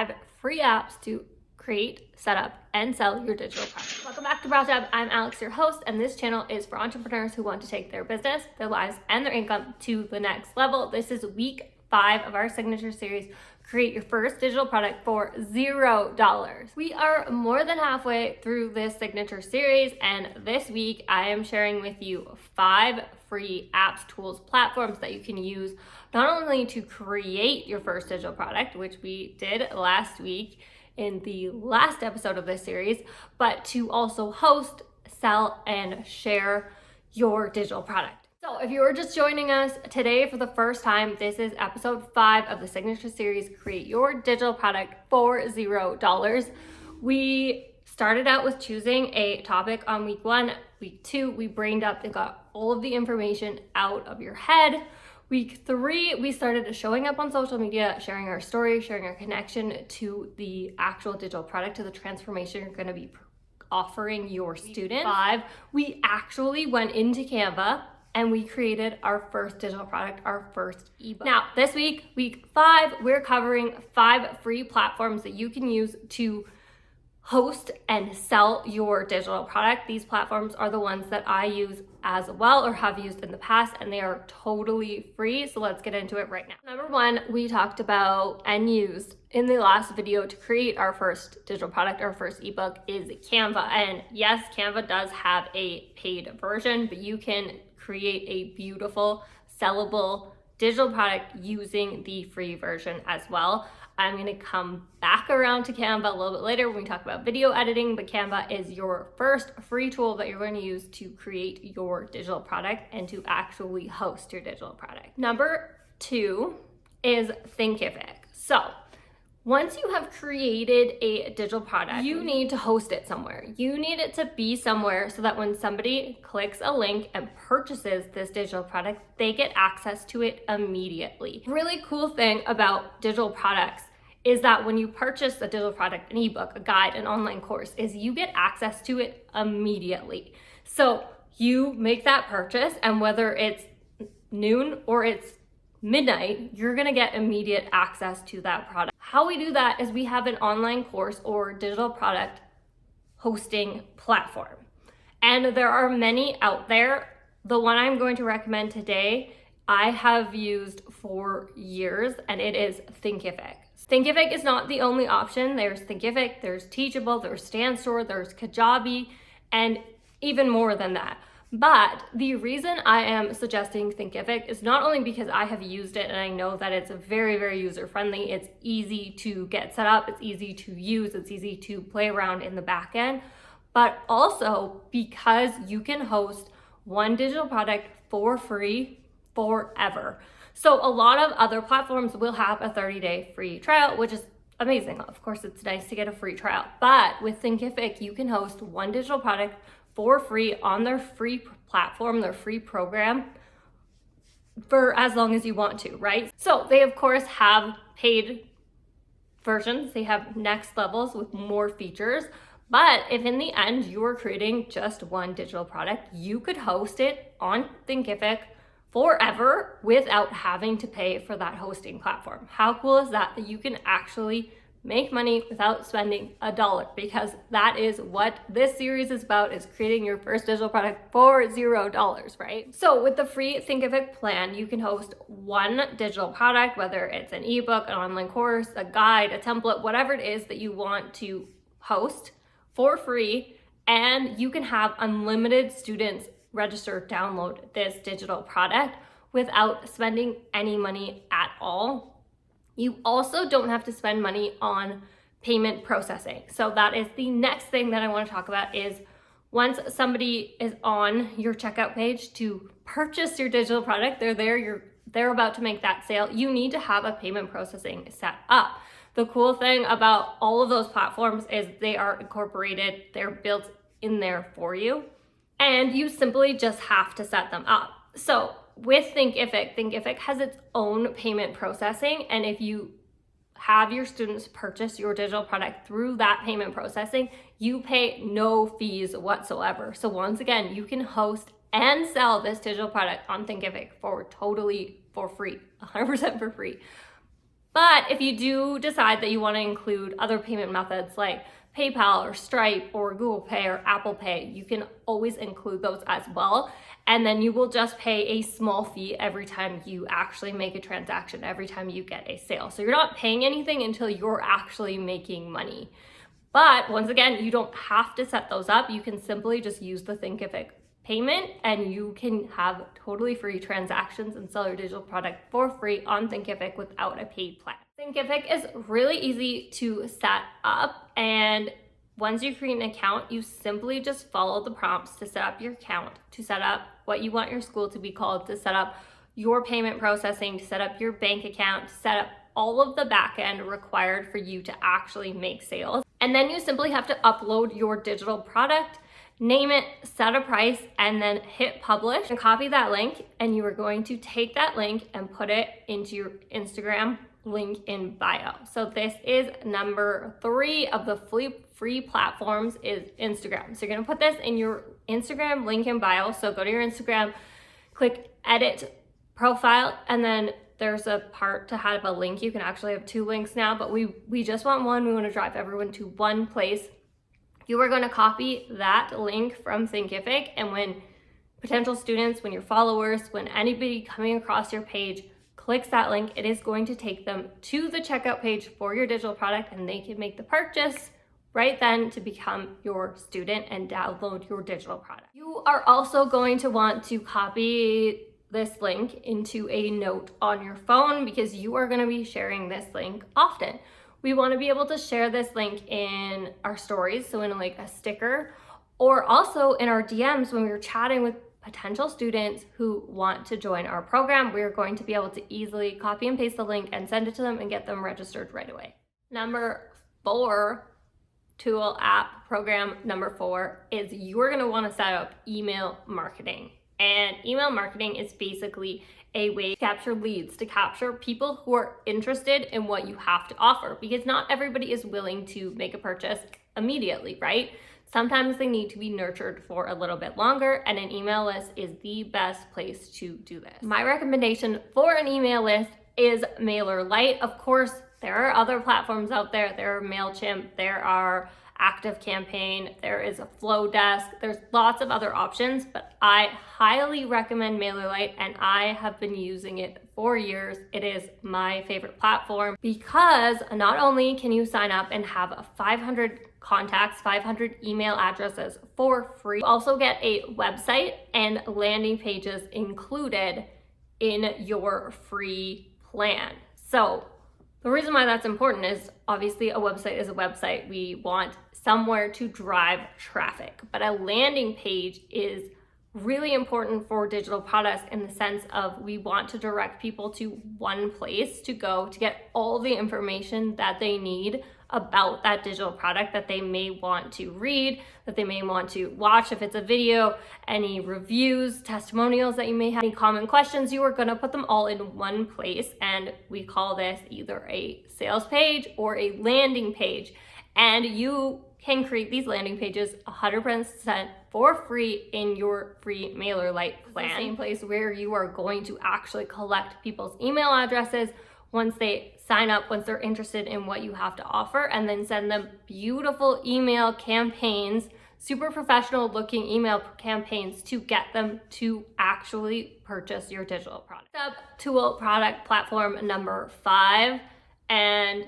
5 free apps to create, set up, and sell your digital product. Welcome back to Brow Tab. I'm Alex, your host, and this channel is for entrepreneurs who want to take their business, their lives, and their income to the next level. This is week 5 of our signature series, Create Your First Digital Product for $0. We are more than halfway through this signature series, and this week I am sharing with you 5 free apps, tools, platforms that you can use not only to create your first digital product, which we did last week in the last episode of this series, but to also host, sell, and share your digital product. So if you are just joining us today for the first time, this is episode 5 of the signature series, Create Your Digital Product for $0. We started out with choosing a topic on week 1. Week 2, we brained up and got all of the information out of your head. Week 3, we started showing up on social media, sharing our story, sharing our connection to the actual digital product, to the transformation you're going to be offering your students. 5, we actually went into Canva and we created our first digital product, our first ebook. Now, this week, week 5, we're covering 5 free platforms that you can use to host and sell your digital product. These platforms are the ones that I use as well or have used in the past, and they are totally free. So let's get into it right now. Number 1, we talked about and used in the last video to create our first digital product, our first ebook, is Canva. And yes, Canva does have a paid version, but you can create a beautiful, sellable digital product using the free version as well. I'm going to come back around to Canva a little bit later when we talk about video editing, but Canva is your first free tool that you're going to use to create your digital product and to actually host your digital product. Number 2 is Thinkific. So once you have created a digital product, you need to host it somewhere. You need it to be somewhere so that when somebody clicks a link and purchases this digital product, they get access to it immediately. Really cool thing about digital products is that when you purchase a digital product, an ebook, a guide, an online course, is you get access to it immediately. So you make that purchase, and whether it's noon or it's midnight, you're gonna get immediate access to that product. How we do that is we have an online course or digital product hosting platform. And there are many out there. The one I'm going to recommend today, I have used for years, and it is Thinkific. Thinkific is not the only option. There's Thinkific, there's Teachable, there's Stanstore, there's Kajabi, and even more than that. But the reason I am suggesting Thinkific is not only because I have used it and I know that it's very, very user-friendly. It's easy to get set up, it's easy to use, it's easy to play around in the back end, but also because you can host one digital product for free forever. So a lot of other platforms will have a 30-day free trial, which is amazing. Of course, it's nice to get a free trial, but with Thinkific, you can host one digital product for free on their free platform, their free program, for as long as you want to, right? So they of course have paid versions, they have next levels with more features, but if in the end you are creating just one digital product, you could host it on Thinkific forever without having to pay for that hosting platform. How cool is that you can actually make money without spending $1, because that is what this series is about, is creating your first digital product for $0, right? So with the free Thinkific plan, you can host one digital product, whether it's an ebook, an online course, a guide, a template, whatever it is that you want to host for free, and you can have unlimited students register, download this digital product without spending any money at all. You also don't have to spend money on payment processing. So that is the next thing that I want to talk about, is once somebody is on your checkout page to purchase your digital product, they're about to make that sale, you need to have a payment processing set up. The cool thing about all of those platforms is they are incorporated, they're built in there for you, and you simply just have to set them up. So with Thinkific has its own payment processing, and if you have your students purchase your digital product through that payment processing, you pay no fees whatsoever. So once again, you can host and sell this digital product on Thinkific for free, 100% for free. But if you do decide that you want to include other payment methods like PayPal or Stripe or Google Pay or Apple Pay, you can always include those as well. And then you will just pay a small fee every time you actually make a transaction, every time you get a sale. So you're not paying anything until you're actually making money. But once again, you don't have to set those up. You can simply just use the Thinkific payment and you can have totally free transactions and sell your digital product for free on Thinkific without a paid plan. Thinkific is really easy to set up, and once you create an account, you simply just follow the prompts to set up your account, to set up what you want your school to be called, to set up your payment processing, to set up your bank account, to set up all of the back end required for you to actually make sales. And then you simply have to upload your digital product, name it, set a price, and then hit publish and copy that link. And you are going to take that link and put it into your Instagram link in bio. So this is number 3 of the free platforms is Instagram. So you're gonna put this in your Instagram link in bio. So go to your Instagram, click edit profile, and then there's a part to have a link. You can actually have 2 links now, but we just want one. We want to drive everyone to one place. You are going to copy that link from Thinkific, and when potential students, when your followers, when anybody coming across your page clicks that link, it is going to take them to the checkout page for your digital product, and they can make the purchase right then to become your student and download your digital product. You are also going to want to copy this link into a note on your phone because you are going to be sharing this link often. We want to be able to share this link in our stories, so in like a sticker, or also in our DMs when we're chatting with potential students who want to join our program. We're going to be able to easily copy and paste the link and send it to them and get them registered right away. Number 4 tool app program number 4 is you're going to want to set up email marketing. And email marketing is basically a way to capture leads, to capture people who are interested in what you have to offer, because not everybody is willing to make a purchase immediately, right? Sometimes they need to be nurtured for a little bit longer, and an email list is the best place to do this. My recommendation for an email list is MailerLite. Of course, there are other platforms out there. There are MailChimp, there are ActiveCampaign, there is a Flowdesk, there's lots of other options, but I highly recommend MailerLite, and I have been using it for years. It is my favorite platform because not only can you sign up and have 500 contacts, 500 email addresses for free, you also get a website and landing pages included in your free plan. So the reason why that's important is obviously a website is a website. We want somewhere to drive traffic, but a landing page is really important for digital products in the sense of we want to direct people to one place to go to get all the information that they need about that digital product that they may want to read, that they may want to watch if it's a video, any reviews, testimonials that you may have, any common questions. You are going to put them all in one place, and we call this either a sales page or a landing page. And you can create these landing pages 100% for free in your free MailerLite plan. The same place where you are going to actually collect people's email addresses once they sign up, once they're interested in what you have to offer, and then send them beautiful email campaigns, super professional looking email campaigns to get them to actually purchase your digital product. Tool product platform number 5, and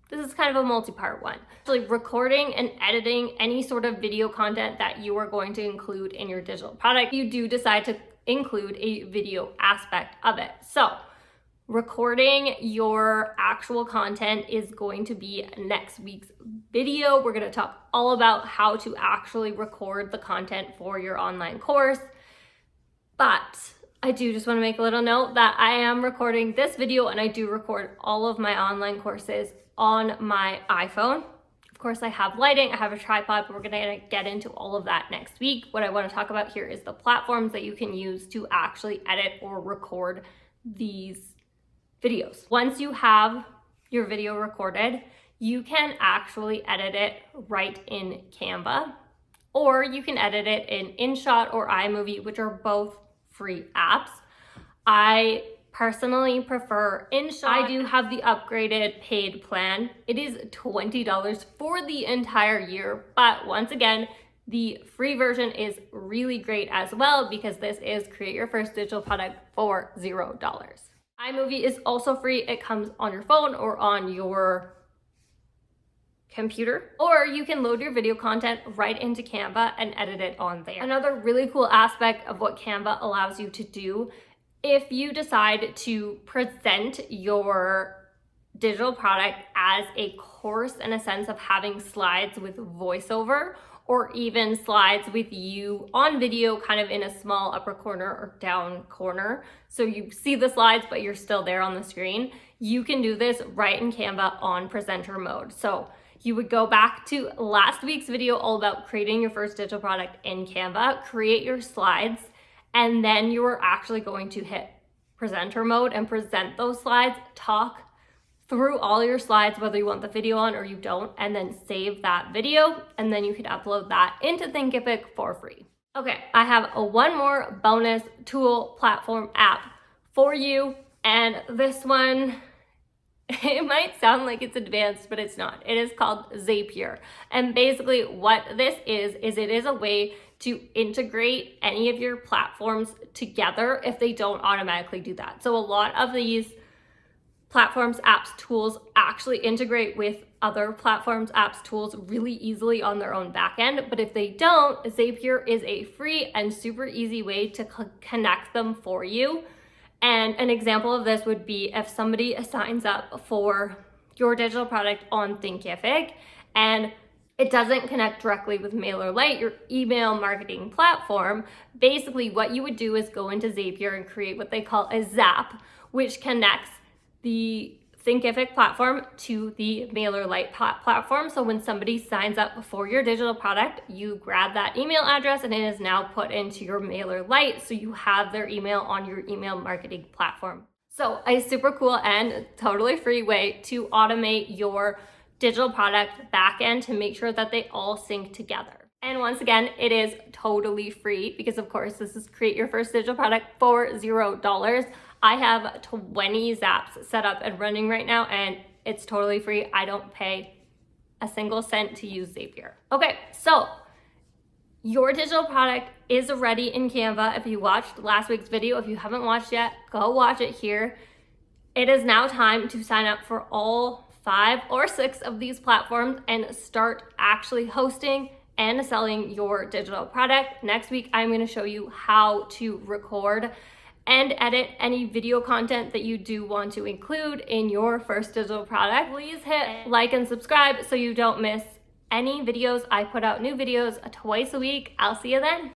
this is kind of a multi-part one. Actually recording and editing any sort of video content that you are going to include in your digital product. You do decide to include a video aspect of it. So recording your actual content is going to be next week's video. We're going to talk all about how to actually record the content for your online course. But I do just want to make a little note that I am recording this video, and I do record all of my online courses on my iPhone. Of course, I have lighting, I have a tripod, but we're going to get into all of that next week. What I want to talk about here is the platforms that you can use to actually edit or record these videos. Once you have your video recorded, you can actually edit it right in Canva, or you can edit it in InShot or iMovie, which are both free apps. I personally prefer InShot. I do have the upgraded paid plan. It is $20 for the entire year, but once again, the free version is really great as well because this is create your first digital product for $0. iMovie is also free. It comes on your phone or on your computer, or you can load your video content right into Canva and edit it on there. Another really cool aspect of what Canva allows you to do, if you decide to present your digital product as a course in a sense of having slides with voiceover, or even slides with you on video kind of in a small upper corner or down corner, so you see the slides but you're still there on the screen, you can do this right in Canva on presenter mode. So you would go back to last week's video all about creating your first digital product in Canva, create your slides, and then you are actually going to hit presenter mode and present those slides, talk through all your slides, whether you want the video on or you don't, and then save that video, and then you can upload that into Thinkific for free. Okay, I have one more bonus tool platform app for you, and this one, it might sound like it's advanced, but it's not. It is called Zapier. And basically what this is it is a way to integrate any of your platforms together if they don't automatically do that. So a lot of these platforms, apps, tools actually integrate with other platforms, apps, tools really easily on their own backend. But if they don't, Zapier is a free and super easy way to connect them for you. And an example of this would be if somebody signs up for your digital product on Thinkific and it doesn't connect directly with MailerLite, your email marketing platform, basically what you would do is go into Zapier and create what they call a Zap, which connects the Thinkific platform to the MailerLite platform. So when somebody signs up for your digital product, you grab that email address and it is now put into your MailerLite, so you have their email on your email marketing platform. So a super cool and totally free way to automate your digital product backend to make sure that they all sync together. And once again, it is totally free because of course this is create your first digital product for $0. I have 20 zaps set up and running right now, and it's totally free. I don't pay a single cent to use Zapier. Okay, so your digital product is ready in Canva. If you watched last week's video, if you haven't watched yet, go watch it here. It is now time to sign up for all 5 or 6 of these platforms and start actually hosting and selling your digital product. Next week, I'm gonna show you how to record and edit any video content that you do want to include in your first digital product. Please hit like and subscribe so you don't miss any videos. I put out new videos twice a week. I'll see you then.